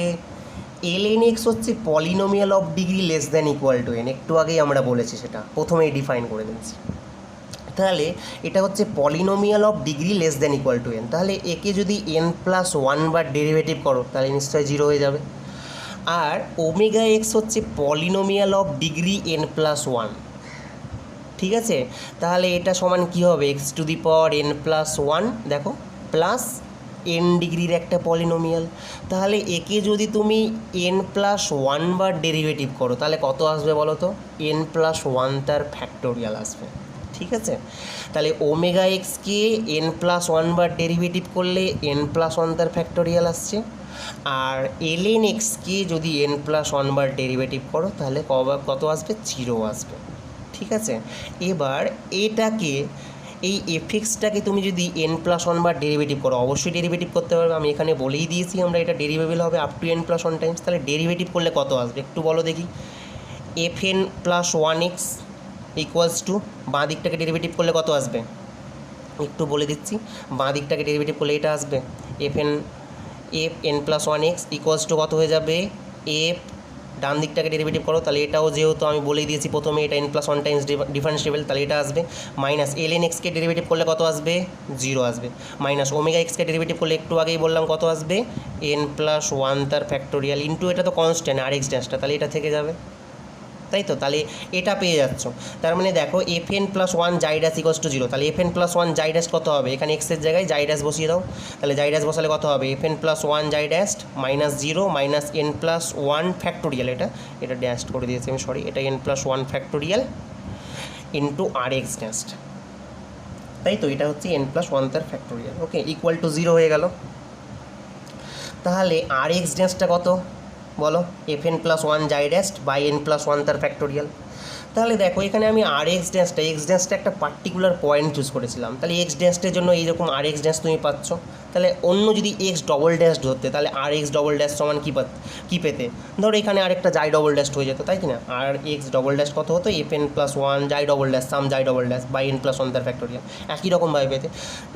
ln(x) হচ্ছে polynomial of degree less than equal to n, একটু আগেই আমরা বলেছি, সেটা প্রথমেই ডিফাইন করে দিচ্ছি। তাহলে এটা হচ্ছে polynomial of degree less than equal to n, তাহলে একে যদি n+1 বার ডেরিভেটিভ করো তাহলে নিশ্চয়ই 0 হয়ে যাবে। আর ω(x) হচ্ছে পলিনোমিয়াল অফ ডিগ্রি n+1, ঠিক আছে? তাহলে এটা সমান কী হবে, x⁴n+1, দেখো প্লাস n ডিগ্রির একটা পলিনোমিয়াল, তাহলে একে যদি তুমি n+1 বার ডেরিভেটিভ করো তাহলে কত আসবে বলো তো, n+1 তার ফ্যাক্টোরিয়াল আসবে, ঠিক আছে? তাহলে ω(x)কে n+1 বার ডেরিভেটিভ করলে n+1 তার ফ্যাক্টোরিয়াল আসছে, আর ln(x)কে যদি n+1 বার ডেরিভেটিভ করো তাহলে কত আসবে, 0 আসবে, ঠিক আছে? এবার এটাকে, এই এফএক্সটাকে তুমি যদি n+1 বার ডেরিভেটিভ করো, অবশ্যই ডেরিভেটিভ করতে পারবে, আমি এখানে বলেই দিয়েছি আমরা এটা ডেরিভেবল হবে আপ টু n+1 টাইমস। তাহলে ডেরিভেটিভ করলে কত আসবে একটু বলো দেখি, fn+1x ইকুয়ালস টু, বাঁ দিকটাকে ডেরিভেটিভ করলে কত আসবে একটু বলে দিচ্ছি, বাঁ দিকটাকে ডেরিভেটিভ করলে এটা আসবে, fn+1x ইকুয়ালস টু কত হয়ে যাবে, এফ, ডান দিকটাকে ডেরিভেটিভ করো তাহলে এটাও যেহেতু আমি বলেই দিয়েছি প্রথমে এটা n+1 টাইমস ডিফারেন্সিয়েবল, তাহলে এটা আসবে, মাইনাস ln(x)কে ডেরিভেটিভ করলে কত আসবে, 0 আসবে, মাইনাস ω(x)কে ডেরিভেটিভ করলে একটু আগেই বললাম কত আসবে, n+1 তার ফ্যাক্টোরিয়াল ইন্টু এটা তো কনস্ট্যান্ট আর এক্স ড্যাশটা, তাহলে এটা থেকে যাবে, তাই তো? তাহলে এটা পেয়ে যাচ্ছ, তার মানে দেখো fn+1 জাইডাস ইকুয়ালস টু 0, তাহলে fn+1 জাইডাস কত হবে, এখানে এক্সের জায়গায় জাইডাস বসিয়ে দাও, তাহলে জাইডাস বসালে কত হবে, fn+1 Zydus minus 0 minus n+1 factorial, এটা ড্যাশ করে দিয়েছি আমি, সরি, এটা n+1 factorial into r x dash, তাই তো? এটা হচ্ছে n+1 তার ফ্যাক্টোরিয়াল, ওকে, ইকুয়াল টু 0 হয়ে গেল। তাহলে আর এক্স ড্যাশটা কত বলো, fn+1 জাইডাস বাই n+1 তার ফ্যাক্টোরিয়াল। তাহলে দেখো এখানে আমি আর এক্স ড্যাশটা একটা পার্টিকুলার পয়েন্ট চুজ করেছিলাম, তাহলে এক্স ড্যাশের জন্য এইরকম আর এক্স ড্যাশ তুমি পাচ্ছ, তাহলে অন্য যদি এক্স ডবল ড্যাশ ধরতে তাহলে আর এক্স ডবল ড্যাশ সমান কী পেতে, ধরো এখানে আরেকটা জাই ডবল ড্যাশ হয়ে যেত, তাই কি না? আর এক্স ডবল ড্যাশ কত হতো, fn+1 জাই ডবল ড্যাশ সাম জাই ডবল ড্যাশ বাই n+1 তার ফ্যাক্টোরিয়াল, একই রকমভাবে পেতে।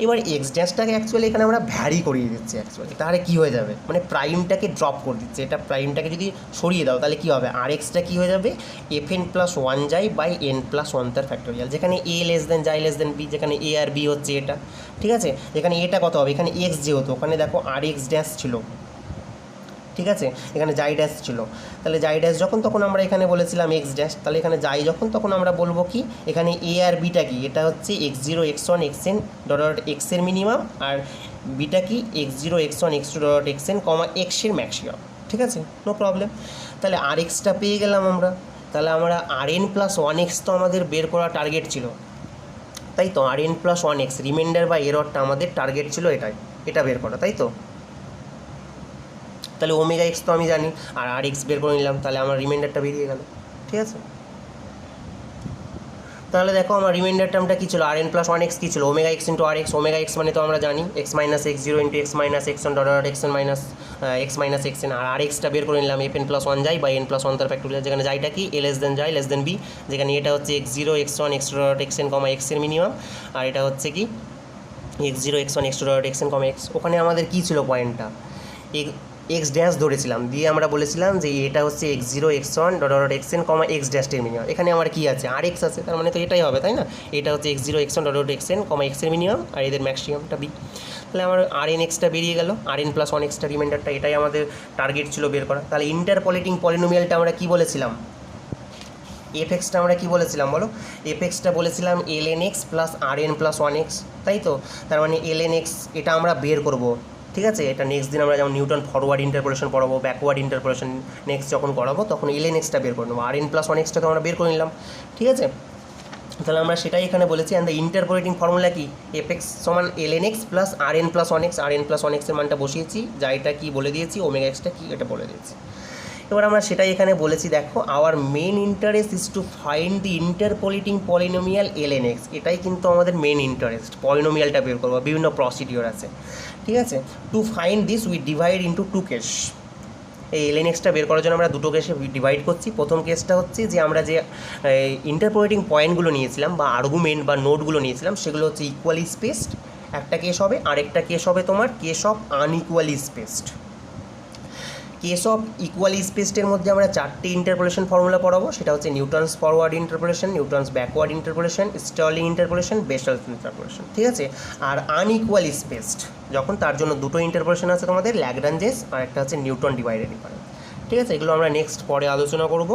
এবার এক্স ড্যাশটাকে অ্যাকচুয়ালি এখানে আমরা ভ্যারি করিয়ে দিচ্ছি অ্যাকচুয়ালি, তাহলে কী হয়ে যাবে, মানে প্রাইমটাকে ড্রপ করে দিচ্ছে, এটা প্রাইমটাকে যদি সরিয়ে দাও তাহলে কী হবে, আর এক্সটা কী হয়ে যাবে, fn+1 জাই বাই n+1 তার ফ্যাক্টোরিয়াল, যেখানে a লেস দেন জাই লেস দেন বি, যেখানে a আর b হচ্ছে এটা, ঠিক আছে? এখানে এটা কত হবে, এখানে এক্স যেহেতু, ওখানে দেখো আর এক্স ড্যাশ ছিল, ঠিক আছে, এখানে জাই ড্যাশ ছিল, তাহলে জাই ড্যাশ যখন তখন আমরা এখানে বলেছিলাম এক্স ড্যাশ, তাহলে এখানে যাই যখন তখন আমরা বলবো কি এখানে এ আর বিটা কি, এটা হচ্ছে x zero x one x n dot dot এক্সের মিনিমাম, আর বিটা কি x zero x one x two dot dot x n comma এক্সের ম্যাক্সিমাম। ঠিক আছে, নো প্রবলেম। তাহলে আর এক্সটা পেয়ে গেলাম আমরা, তাহলে আমরা r N plus one x তো আমাদের বের করা টার্গেট ছিল, তাই তো r N plus one x remainder বা এররটা আমাদের টার্গেট ছিল এটাই, এটা বের করা, তাই তো। তাহলে ওমেগা এক্স তো আমি জানি, আর আর এক্স বের করে নিলাম, তাহলে আমার রিমাইন্ডারটা বেরিয়ে গেল। ঠিক আছে, তাহলে দেখো আমার রিমাইন্ডার টার্মটা কী ছিল, r N plus one x কী ছিল, omega x into r x. Omega x মানে তো আমরা জানি x minus x zero into x minus x one dot dot x n minus x minus x n, আর আর এক্সটা বের করে নিলাম এফ এন প্লাস ওয়ান যাই বা এন প্লাস ওয়ান তার ফ্যাক্টোরিয়াল, যেখানে যাইটা কি এ লেস দেন যাই লেস দেন বি, যেখানে এটা হচ্ছে x zero x one x two dot x n comma এক্সের মিনিমাম, আর এটা হচ্ছে কি x zero x one x two dot x n comma x. ওখানে আমাদের কী ছিল পয়েন্টটা, এক্স ড্যাশ ধরেছিলাম, দিয়ে আমরা বলেছিলাম যে এটা হচ্ছে x zero x one dot dot x n comma x dash এর মিনিমাম। এখানে আমার কী আছে, আর এক্স আছে, তার মানে তো এটাই হবে, তাই না। এটা হচ্ছে x zero x one dot dot x n comma এক্সের মিনিমাম, আর এদের ম্যাক্সিমামটা বি। তাহলে আমার আর এন এক্সটা বেরিয়ে গেল, আর এন প্লাস ওয়ান এক্সটা রিমাইন্ডারটা, এটাই আমাদের টার্গেট ছিল বের করা। তাহলে ইন্টারপোলেটিং পলিনোমিয়ালটা আমরা কী বলেছিলাম, এফ এক্সটা আমরা কী বলেছিলাম বলো, এফ এক্সটা বলেছিলাম L N x plus R N plus one x, তাই তো। তার মানে এল এন এক্স এটা আমরা বের করব। ঠিক আছে, এটা নেক্সট দিন আমরা যেমন নিউটন ফরওয়ার্ড ইন্টারপোলেশন পড়াবো, ব্যাকওয়ার্ড ইন্টারপোলেশন নেক্সট যখন করাবো তখন এল এন এক্সটা বের করে নেবো, আর এন প্লাস ওয়ান এক্সটা তো আমরা বের করে নিলাম। ঠিক আছে, তাহলে আমরা সেটাই এখানে বলেছি। অ্যান্ড দ্য ইন্টারপোলেটিং ফর্মুলা কি, এফ এক্স সমান L N x plus R N plus one x, আর এন প্লাস ওয়ান এক্সের মানটা বসিয়েছি, যা এটা কি বলে দিয়েছি, ওমেগা এক্সটা কি এটা বলে দিয়েছি। এবার আমরা সেটাই এখানে বলেছি, দেখো our main interest is to find the interpolating polynomial L N X. এটাই কিন্তু আমাদের মেন ইন্টারেস্ট, পলিনোমিয়ালটা বের করবো, বিভিন্ন প্রসিডিওর আছে। ঠিক আছে, to find this we divide into two case. এই এল এন এক্সটা বের করার জন্য আমরা দুটো কেসে ডিভাইড করছি। প্রথম কেসটা হচ্ছে যে আমরা যে ইন্টারপোলেটিং পয়েন্টগুলো নিয়েছিলাম বা আর্গুমেন্ট বা নোটগুলো নিয়েছিলাম সেগুলো হচ্ছে ইকুয়ালি স্পেসড একটা কেস হবে, আরেকটা কেস হবে তোমার case of unequally spaced. Case of equally স্পেসডের মধ্যে আমরা চারটে ইন্টারপোলেশন ফর্মুলা পড়াবো, সেটা হচ্ছে Newton's forward interpolation, Newton's backward interpolation, Stirling interpolation, Bessel's interpolation. ঠিক আছে, আর আনইকুয়ালি স্পেসড যখন, তার জন্য দুটো ইন্টারপোলেশন আছে তোমাদের, ল্যাগ্রাঞ্জেস আর একটা হচ্ছে নিউটন ডিভাইডেড ডিফারেন্স। ঠিক আছে, এগুলো আমরা নেক্সট পরে আলোচনা করব।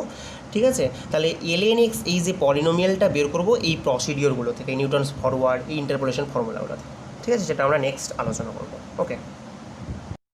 ঠিক আছে, তাহলে এল এন এক্স এই যে পলিনোমিয়ালটা বের করবো এই প্রসিডিওরগুলো থেকে, নিউটনস ফরওয়ার্ড এই ইন্টারপোলেশন ফর্মুলাগুলো থেকে। ঠিক আছে, সেটা আমরা নেক্সট আলোচনা করব। ওকে।